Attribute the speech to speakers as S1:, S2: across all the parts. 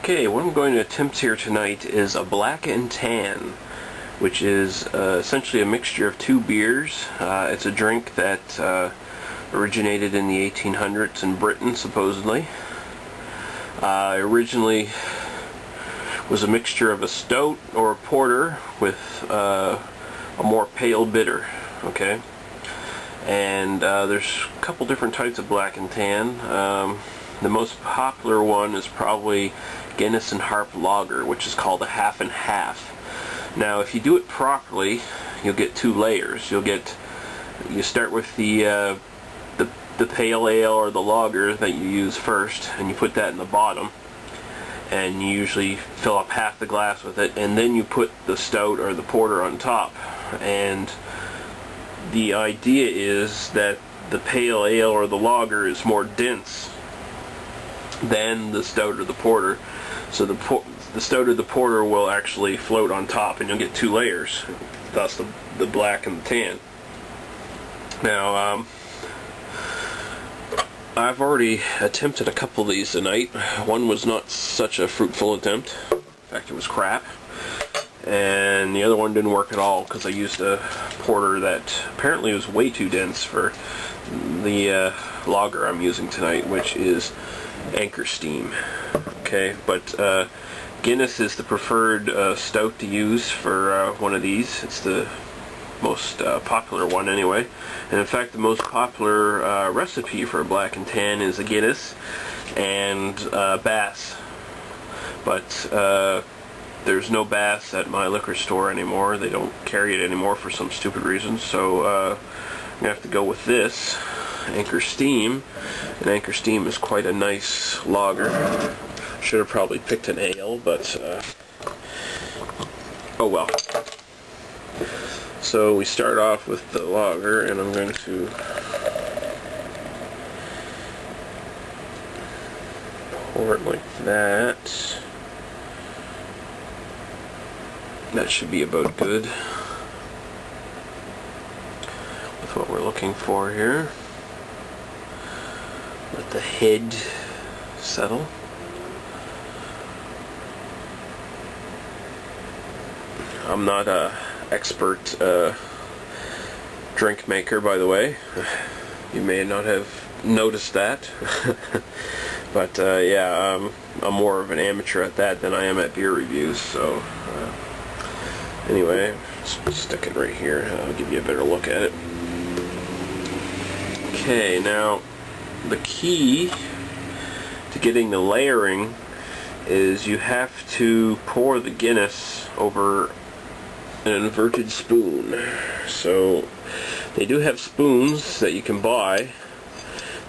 S1: Okay, what I'm going to attempt here tonight is a black and tan, which is essentially a mixture of two beers. It's a drink that originated in the 1800s in Britain, supposedly. Originally was a mixture of a stout or a porter with a more pale bitter. Okay, and there's a couple different types of black and tan. The most popular one is probably Guinness and Harp Lager, which is called a half and half. Now, if you do it properly, you'll get two layers. You start with the pale ale or the lager that you use first, and you put that in the bottom, and you usually fill up half the glass with it, and then you put the stout or the porter on top. And the idea is that the pale ale or the lager is more dense than the stout or the porter, so the stout or the porter will actually float on top, and you'll get two layers, thus the black and the tan. Now, I've already attempted a couple of these tonight. One was not such a fruitful attempt. In fact, it was crap. And the other one didn't work at all because I used a porter that apparently was way too dense for the lager I'm using tonight, which is Anchor Steam. Okay, but Guinness is the preferred stout to use for one of these. It's the most popular one anyway, and in fact the most popular recipe for a black and tan is a Guinness and Bass, but there's no Bass at my liquor store anymore. They don't carry it anymore for some stupid reason, so I'm gonna have to go with this Anchor Steam, and Anchor Steam is quite a nice lager. Should have probably picked an ale, but oh well. So we start off with the lager, and I'm going to pour it like that. That should be about good with what we're looking for here. Let the head settle. I'm not a expert drink maker, by the way. You may not have noticed that. But yeah, I'm more of an amateur at that than I am at beer reviews. So anyway, stick it right here. I'll give you a better look at it. Okay, now the key to getting the layering is you have to pour the Guinness over an inverted spoon. So they do have spoons that you can buy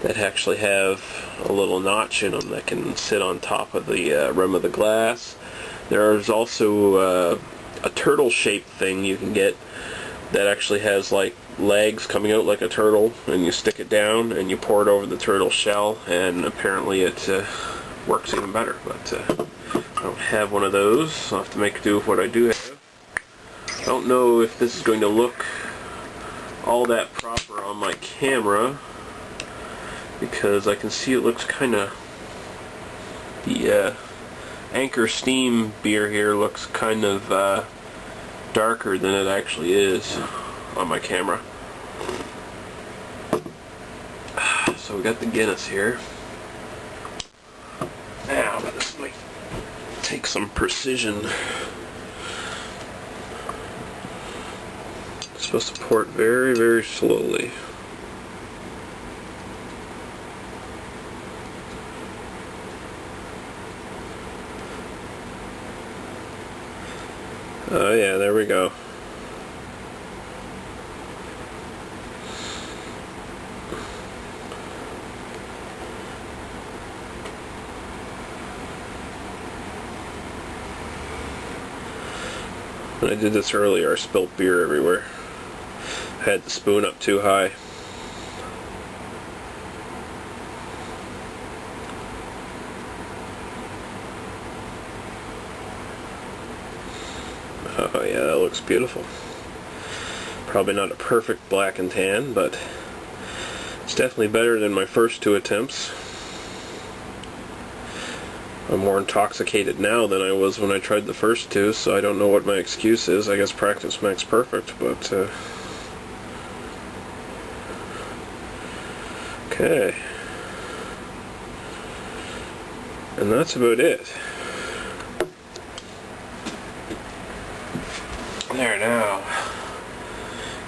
S1: that actually have a little notch in them that can sit on top of the rim of the glass. There's also a turtle shaped thing you can get that actually has like legs coming out like a turtle, and you stick it down and you pour it over the turtle shell, and apparently it works even better. But I don't have one of those. I'll have to make do with what I do have. I don't know if this is going to look all that proper on my camera, because I can see it looks kind of, the Anchor Steam beer here looks kind of darker than it actually is on my camera. So we got the Guinness here. Now, this might take some precision. Supposed to pour it very, very slowly. Oh yeah, there we go. When I did this earlier, I spilled beer everywhere. I had the spoon up too high. Oh yeah, that looks beautiful. Probably not a perfect black and tan, but it's definitely better than my first two attempts. I'm more intoxicated now than I was when I tried the first two, so I don't know what my excuse is. I guess practice makes perfect, but okay. And that's about it. There now.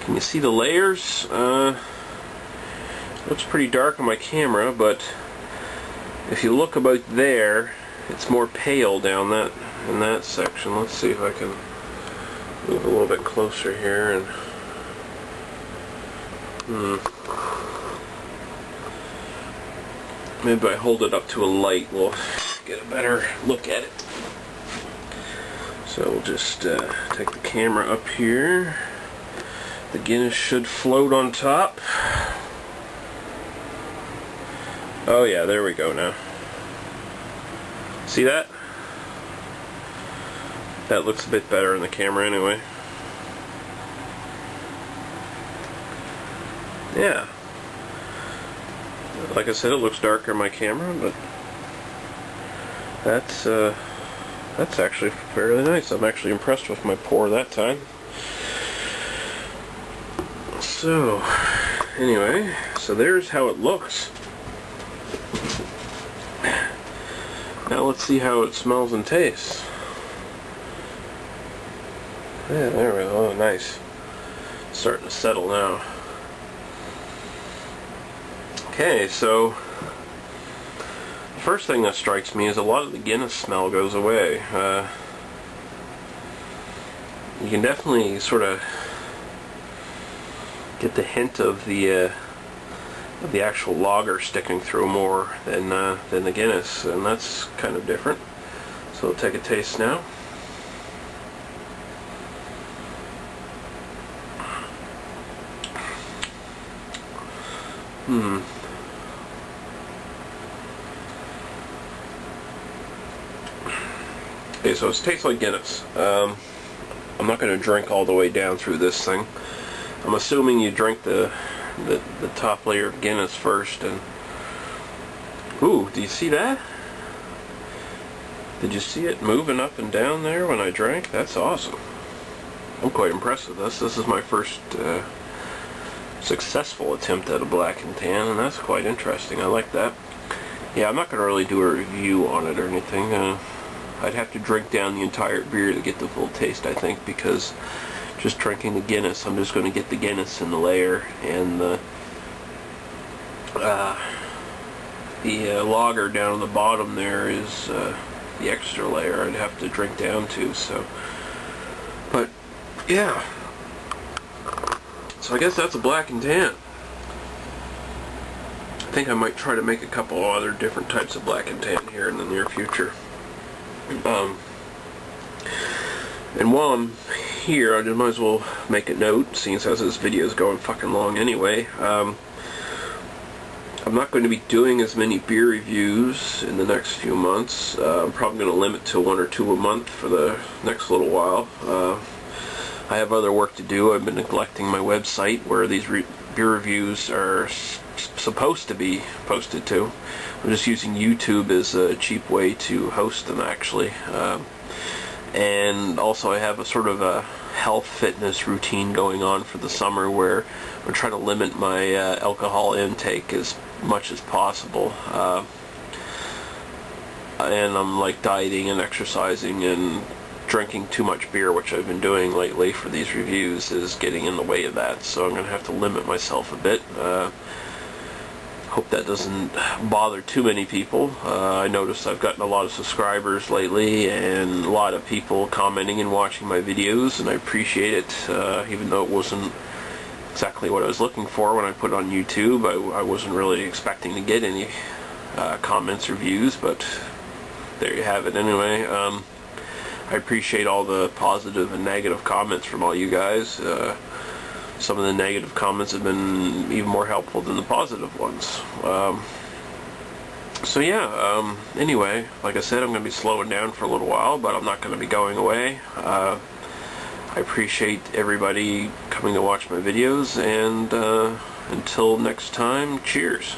S1: Can you see the layers? Looks pretty dark on my camera, but if you look about there, it's more pale down that in that section. Let's see if I can move a little bit closer here and maybe if I hold it up to a light we'll get a better look at it. So we'll just take the camera up here. The Guinness should float on top. Oh yeah, there we go now. See that? That looks a bit better in the camera anyway. Yeah. Like I said, it looks darker in my camera, but that's actually fairly nice. I'm actually impressed with my pour that time. So, anyway, so there's how it looks. Now let's see how it smells and tastes. Yeah, there we go. Oh, nice. It's starting to settle now. Okay, so the first thing that strikes me is a lot of the Guinness smell goes away. You can definitely sort of get the hint of the actual lager sticking through more than the Guinness, and that's kind of different. So we'll take a taste now. Okay, so it tastes like Guinness. I'm not going to drink all the way down through this thing. I'm assuming you drink the top layer of Guinness first, and ooh, do you see that? Did you see it moving up and down there when I drank? That's awesome. I'm quite impressed with this. This is my first successful attempt at a black and tan, and that's quite interesting. I like that. Yeah, I'm not going to really do a review on it or anything. I'd have to drink down the entire beer to get the full taste, I think, because just drinking the Guinness, I'm just going to get the Guinness in the layer, and the lager down on the bottom there is the extra layer I'd have to drink down to. So, but yeah, so I guess that's a black and tan. I think I might try to make a couple other different types of black and tan here in the near future. And while I'm here, I might as well make a note, seeing as this video is going fucking long anyway. I'm not going to be doing as many beer reviews in the next few months. I'm probably going to limit to 1 or 2 a month for the next little while. I have other work to do. I've been neglecting my website where these beer reviews are supposed to be posted to. I'm just using YouTube as a cheap way to host them, actually. And also I have a sort of a health fitness routine going on for the summer where I'm trying to limit my alcohol intake as much as possible. And I'm like dieting and exercising, and drinking too much beer, which I've been doing lately for these reviews, is getting in the way of that. So I'm going to have to limit myself a bit. Hope that doesn't bother too many people. I noticed I've gotten a lot of subscribers lately, and a lot of people commenting and watching my videos, and I appreciate it, even though it wasn't exactly what I was looking for when I put it on YouTube. I wasn't really expecting to get any comments or views, but there you have it anyway. I appreciate all the positive and negative comments from all you guys. Some of the negative comments have been even more helpful than the positive ones. So yeah, anyway, like I said, I'm going to be slowing down for a little while, but I'm not going to be going away. I appreciate everybody coming to watch my videos, and until next time, cheers.